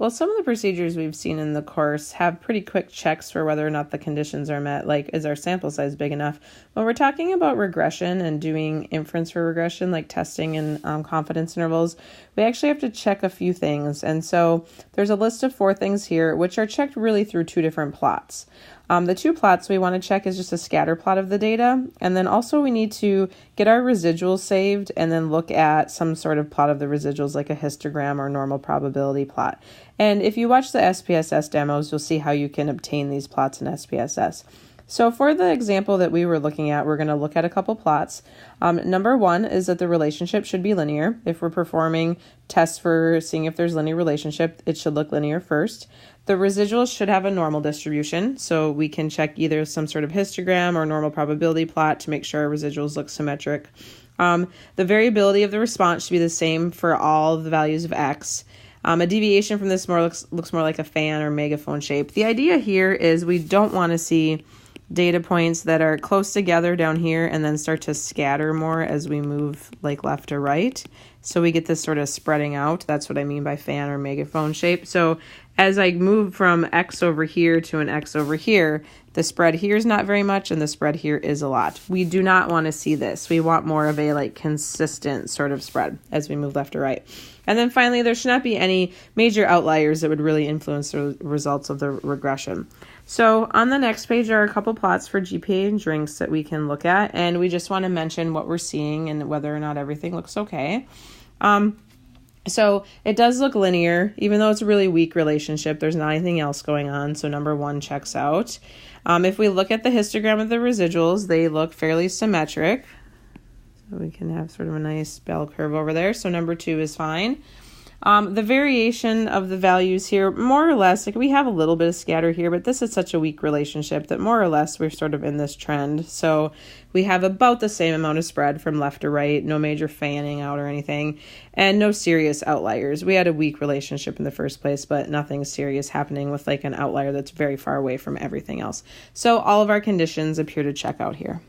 Well, some of the procedures we've seen in the course have pretty quick checks for whether or not the conditions are met, like is our sample size big enough? When we're talking about regression and doing inference for regression, like testing and confidence intervals, we actually have to check a few things. And so there's a list of 4 things here, which are checked really through 2 different plots. The 2 plots we want to check is just a scatter plot of the data. And then also we need to get our residuals saved and then look at some sort of plot of the residuals like a histogram or normal probability plot. And if you watch the SPSS demos, you'll see how you can obtain these plots in SPSS. So for the example that we were looking at, we're going to look at a couple plots. Number 1 is that the relationship should be linear. If we're performing tests for seeing if there's linear relationship, it should look linear first. The residuals should have a normal distribution, so we can check either some sort of histogram or normal probability plot to make sure our residuals look symmetric. The variability of the response should be the same for all the values of X. A deviation from this looks more like a fan or megaphone shape. The idea here is we don't want to see data points that are close together down here and then start to scatter more as we move like left to right. So we get this sort of spreading out. That's what I mean by fan or megaphone shape. So as I move from X over here to an X over here, the spread here is not very much and the spread here is a lot. We do not want to see this. We want more of a like consistent sort of spread as we move left to right. And then finally, there should not be any major outliers that would really influence the results of the regression. So on the next page are a couple plots for GPA and drinks that we can look at, and we just want to mention what we're seeing and whether or not everything looks okay. So it does look linear, even though it's a really weak relationship. There's not anything else going on, so number 1 checks out. If we look at the histogram of the residuals, they look fairly symmetric. So we can have sort of a nice bell curve over there, so number 2 is fine. The variation of the values here, more or less, like we have a little bit of scatter here, but this is such a weak relationship that more or less we're sort of in this trend. So we have about the same amount of spread from left to right, no major fanning out or anything, and no serious outliers. We had a weak relationship in the first place, but nothing serious happening with like an outlier that's very far away from everything else. So all of our conditions appear to check out here.